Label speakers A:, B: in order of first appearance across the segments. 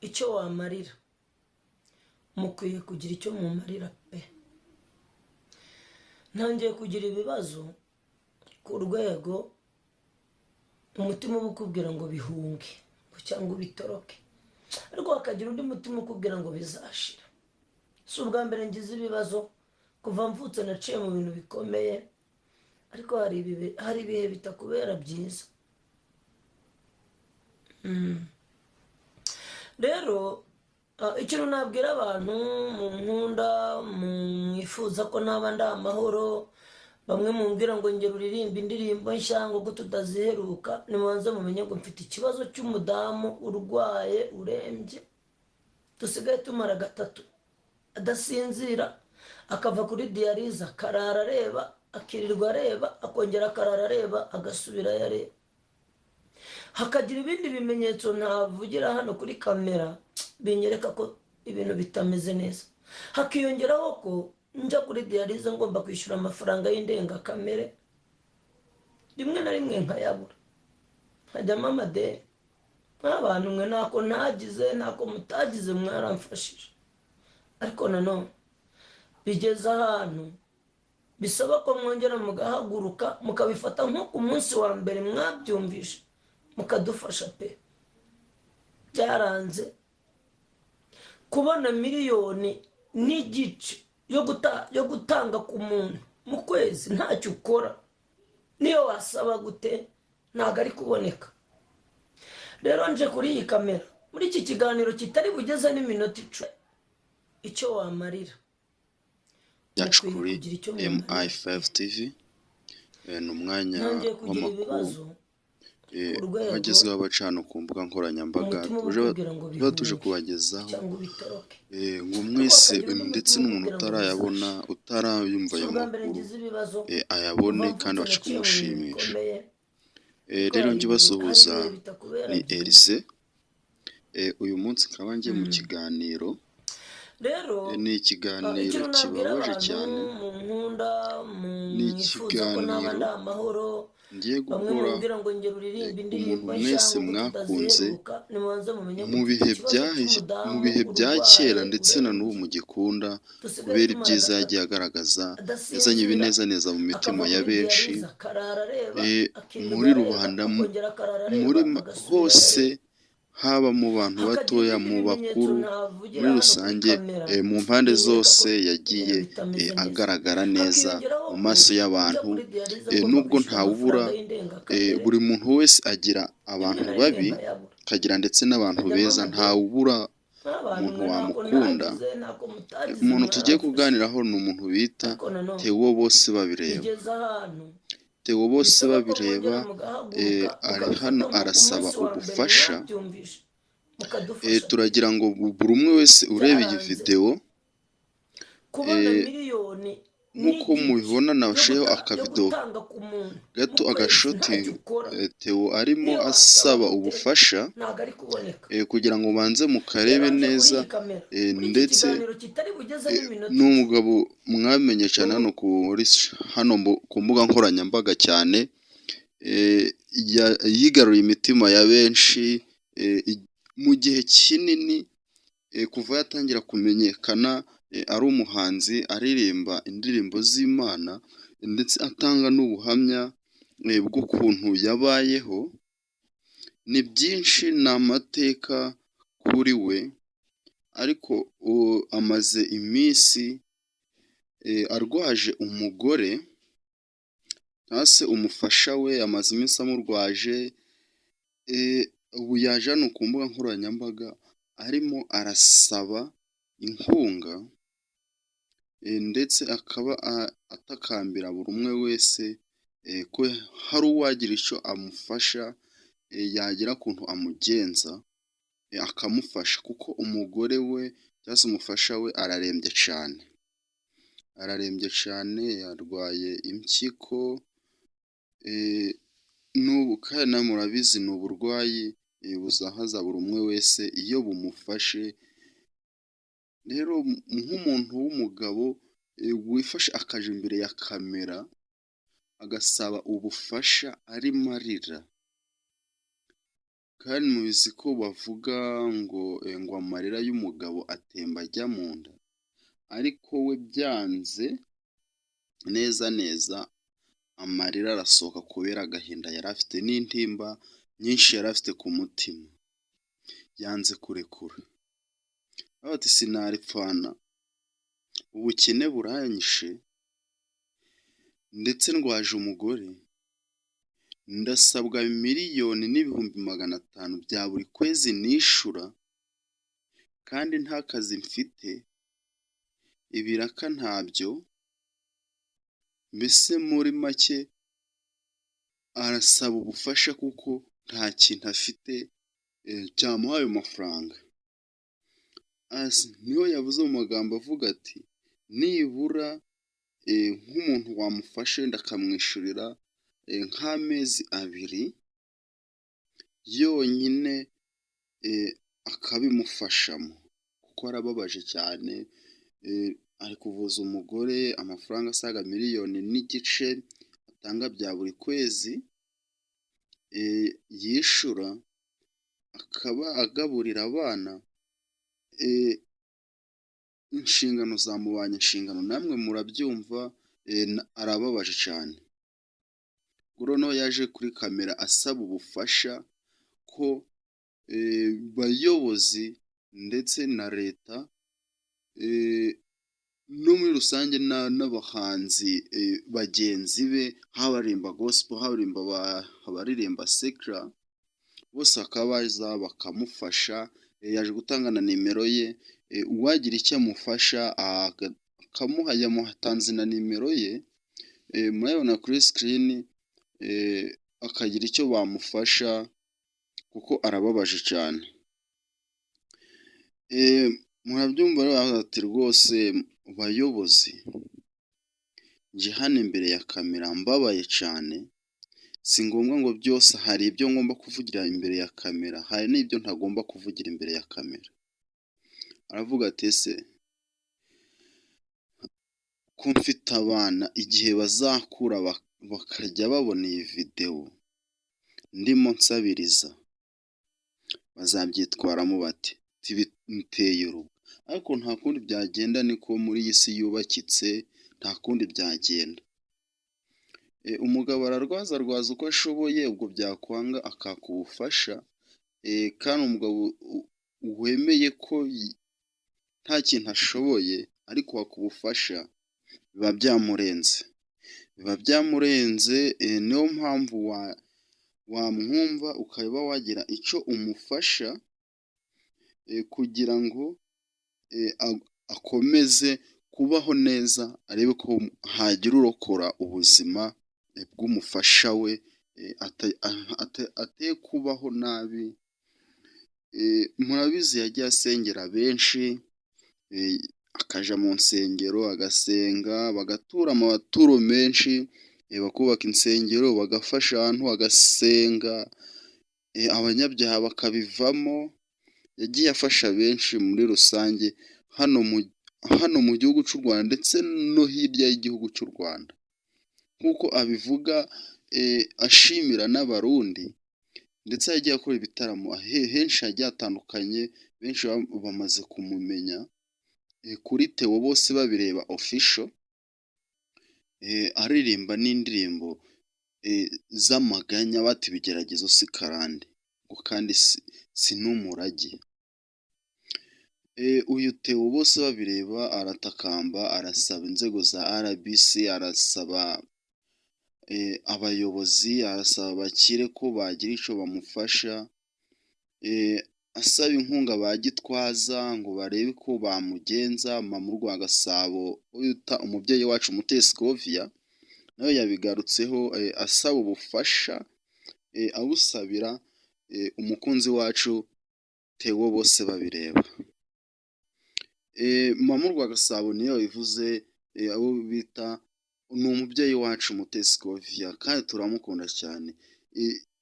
A: icyo wamarira, mukwiye kugira icyo mumarira pe. ntangiye kugira ibibazo ku rwego umutima uba ukubwira ngo bihunge cyangwa ubitoroke, ariko hakagira undi mutima ukubwira ngo bizashira. si ubwa mbere ngize ibibazo, kuva mvutse naciye mu bintu bikomeye, ariko hari ibihe bitakubera byiza. rero ikintu nabwira abantu mu nkunda, mwifuza ko naba ndi amahoro, bamwe mumbwira ngo ngera uririmba indirimbo nshya ngo ko tutaziheruka, nimubanze mumenye ngo mfite ikibazo cy'umudamu urwaye urembye, dusigaye tumara 3 adasinzira, akava kuri diyarize akarara areba, akirirwa areba, akongera akarara areba, agasubira yareba. hakagira ibindi bimenyetso ntavugira hano kuri kamera binyereka ko ibintu bitameze neza. hakiyongeraho ko njya kuri diyarize ngomba kwishyura amafaranga y'indengakamere, rimwe na rimwe nkayabura, nkajyamo amadeni. nk'abantu mwe ntako ntagize, ntako mutagize, mwaramfashije, ariko nanone bigeze ahantu bisaba ko mwongera mugahaguruka mukabifata nko ku munsi wa mbere mwabyumvishe, mukadufasha pe. byaranze kubona 1.5 miliyoni yo gutanga ku muntu mu kwezi, ntacyo ukora, niyo wasaba gute ntabwo ari kuboneka. rero nje kuri iyi kamera muri iki kiganiro kitari bugeze n'iminota 10, icyo wamarira
B: yacu kuri MI5 TV. ni umwanya w'amakuru bagezweho abacana ku mbuga nkoranyambaga, tuje kubagezaho ngo mwese ndetse n'umuntu utarayabona, utarayumva ayo makuru ayabone kandi abashe kumushimisha. rero njye basuhuza ni Elize. uyu munsi nkaba ngiye mu kiganiro, ni ikiganiro kibabaje cyane, ni ikiganiro ngiye gukora umuntu mwese mwakunze mu bihe bya kera ndetse na n'ubu mugikunda, kubera ibyiza yagiye agaragaza, yazanye ibinezaneza mu mitima ya benshi, muri rubanda, muri hose, haba mu bantu batoya, mu bakuru, muri rusange, mu mpande zose yagiye agaragara neza mu maso y'abantu. nubwo ntawubura, buri muntu wese agira abantu babi, akagira ndetse n'abantu beza, ntawubura umuntu wamukunda. umuntu tugiye kuganiraho ni umuntu bita Theo Bosebabireba. Theo Bosebabireba ari hano arasaba ubufasha. turagira ngo buri umwe wese ureba iyi video, nk'uko mubibona nabashiyeho akavido gato, agashoti Theo arimo asaba ubufasha, kugira ngo banze mukarebe neza. ndetse n'umugabo mwamenye cyane hano ku mbuga nkoranyambaga cyane, yigaruye imitima ya benshi mu gihe kinini, kuva yatangira kumenyekana ari umuhanzi, aririmba indirimbo z'Imana ndetse atanga n'ubuhamya bw'ukuntu yabayeho. ni byinshi, ni amateka kuri we, ariko amaze iminsi arwaje umugore, ntase umufasha we amaze iminsi amurwaje. ubu yaje hano ku mbuga nkoranyambaga arimo arasaba inkunga, ndetse akaba atakambira buri umwe wese ko hari uwagira icyo amufasha, yagira ukuntu amugenza akamufasha, kuko umugore we cyangwa se umufasha we ararembye cyane, yarwaye impyiko. n'ubu kandi namwe murabizi, ni uburwayi buzahaza buri umwe wese iyo bumufashe. rero nk'umuntu w'umugabo wifashe akaje imbere ya kamera agasaba ubufasha arimo arira, kandi mubizi ko bavuga ngo amarira y'umugabo atemba ajya mu nda, ariko we byanze neza neza amarira arasohoka kubera agahinda yari afite n'intimba nyinshi yari afite ku mutima, yanze kurekura. Aravuga ati sinaripfana, ubukene buranyishe ndetse ndwaje umugore, ndasabwa 1,500,000 bya buri kwezi nishura kandi nta kazi mfite, ibiraka ntabyo, mbese muri make arasaba ubufasha kuko nta kintu afite cyamuha ayo mafaranga. Niho yavuze mu magambo avuga ati nibura nk'umuntu wamufashe ndakamwishyurira nk'amezi 2 yonyine akabimufashamo kuko arababaje cyane, ari kuvuza umugore amafaranga asaga 1,500,000 atanga bya buri kwezi yishura, akaba agaburira abana, inshingano zamubanye inshingano, namwe murabyumva, arababaje cyane. Noneho yaje kuri kamera asaba ubufasha ko bayobozi ndetse na leta no muri rusange n'abahanzi bagenzi be, habaririmba gospel, abaririmba secular, bose bakaba baza bakamufasha. Yaje gutanga na nimero ye, uwagira icyo amufasha akamuha, yamutanze na nimero ye, murabibona kuri screen, akagira icyo bamufasha kuko arababaje cyane. Murabyumva rero ati rwose bayobozi, nje hano imbere ya kamera mbabaye cyane, si ngombwa ngo byose, hari ibyo ngomba kuvugira imbere ya kamera, hari n'ibyo ntagomba kuvugira imbere ya kamera. Aravuga ati ese ko mfite abana, igihe bazakura bakajya babona iyi videwo ndimo nsabiriza bazabyitwaramo bate? Biteye urugo, ariko nta kundi byagenda, niko muri iyi si yubakitse, nta kundi byagenda. Umugabo ararwaza uko ashoboye, ubwo byakwanga akaka ubufasha, kandi umugabo wemeye ko nta kintu ashoboye ariko waka ubufasha, biba byamurenze, niyo mpamvu wamwumva ukaba wagira icyo umufasha kugira ngo akomeze kubaho neza, arebe ko hagira urokora ubuzima bw'umufasha we, ateye kubaho nabi. Murabizi yagiye asengera benshi, akaja mu nsengero agasenga, bagatura amaturo menshi, bakubaka insengero, bagafasha abantu, bagasenga, abanyabyaha bakabivamo. Yagiye afasha benshi muri rusange hano mu gihugu cy'u Rwanda ndetse no hirya y'igihugu cy'u Rwanda, nk'uko abivuga, ashimira n'abarundi, ndetse yagiye akora ibitaramo henshi hagiye hatandukanye, benshi bamaze kumumenya kuri Theo Bosebabireba official, aririmba n'indirimbo z'amaganya, bati ibigeragezo si karande ngo kandi si n'umurage. Uyu Theo Bosebabireba aratakamba, arasaba inzego za RBC, arasaba abayobozi, arasaba abakire ko bagira icyo bamufasha, asaba inkunga ba Gitwaza ngo barebe ko bamugenza. Mama Rwagasabo wita umubyeyi wacu Mutesi Scovia nawe yabigarutseho, asaba ubufasha, abusabira umukunzi wacu Theo Bosebabireba. Mama Rwagasabo niyo bivuze, abo bita ni umubyeyi wacu Mutesi Scovia, kandi turamukunda cyane.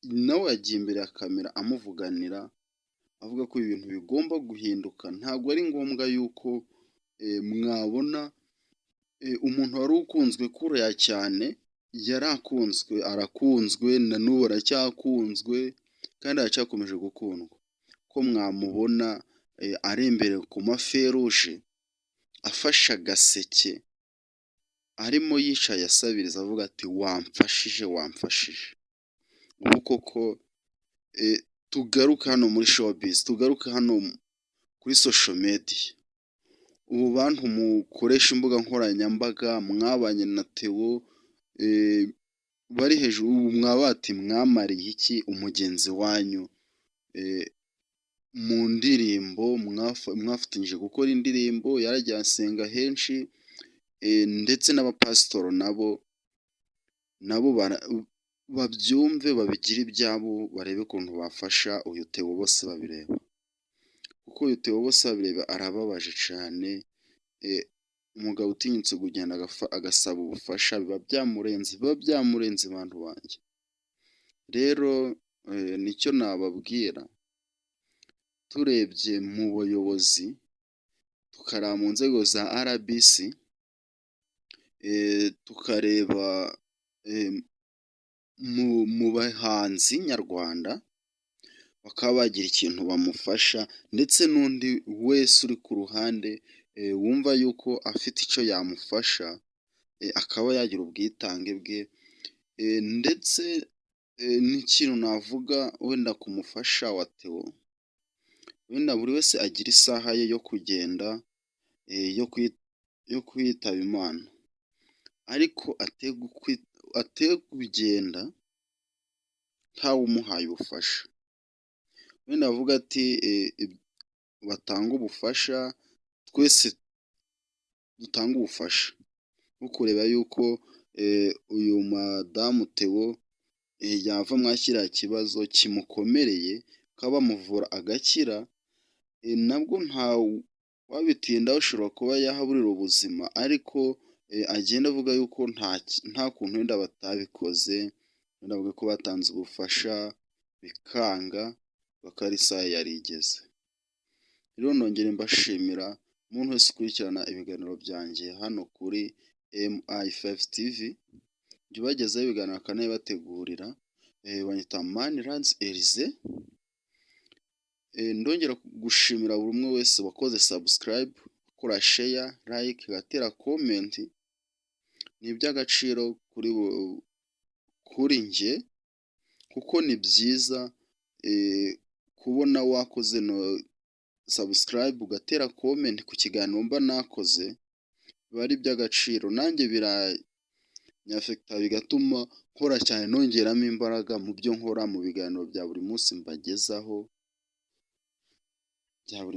B: Nawe yagiye imbere ya kamera amuvuganira, avuga ko ibintu bigomba guhinduka. Ntabwo ari ngombwa yuko mwabona umuntu wari ukunzwe kuriya cyane, yari akunzwe, arakunzwe, na n'ubu aracyakunzwe, kandi aracyakomeje gukundwa, ko mwamubona ari imbere ku maferuje afashe agaseke arimo yicaye asabiriza avuga ati wamfashije wamfashije. Ubu koko tugaruke hano muri showbiz, tugaruke hano kuri social media. Ubu bantu mukoresha imbuga nkoranyambaga mwabanye na Theo bari hejuru, ubu mwaba bati mwamariye iki umugenzi wanyu mu ndirimbo, mwafatanyije gukora indirimbo, yaragiye asenga henshi, ndetse n'abapasitoro nabo babyumve babigire ibyabo, barebe ukuntu bafasha uyu Theo Bosebabireba, kuko uyu Theo Bosebabireba arababaje cyane. Umugabo utinyutse kugenda agasaba ubufasha biba byamurenze bantu banjye. Rero nicyo nababwira, turebye mu buyobozi tukareba mu nzego za RBC, tukareba mu bahanzi nyarwanda, bakaba bagira ikintu bamufasha, ndetse n'undi wese uri ku ruhande wumva yuko afite icyo yamufasha, akaba yagira ubwitange bwe. Ndetse n'ikintu navuga wenda ku mufasha wa Theo, wenda buri wese agira isaha ye yo kugenda, yo kwitaba Imana, ariko ateye kugenda ntawe umuhaye ubufasha. Wenda avuga ati batanga ubufasha, twese dutanga ubufasha bwo kureba yuko uyu madamu Theo yava mwa kiriya kibazo kimukomereye, bakaba bamuvura agakira. Nabwo wabitindaho ushobora kuba yahaburira ubuzima, ariko agenda avuga yuko nta kuntu wenda batabikoze, wenda avuga ko batanze ubufasha bikanga, bakaba isaha yari igeze. Rero nongere mbashimira umuntu wese ukurikirana ibiganiro byanjye hano kuri MI5 TV, jya ubagezaho ibiganiro akanabibategurira. Banyita Manirads Elise. Ndongera gushimira buri umwe wese wakoze subscribe, gukora share, like, gatera comment. Ni iby'agaciro kuri njye, kuko ni byiza kubona wakoze no subscribe ugatera comment ku kiganiro mba nakoze, biba ari iby'agaciro. Nanjye biranyafekita, bigatuma nkora cyane, nongeramo imbaraga mu byo nkora, mu biganiro bya buri munsi mbagezaho bya buri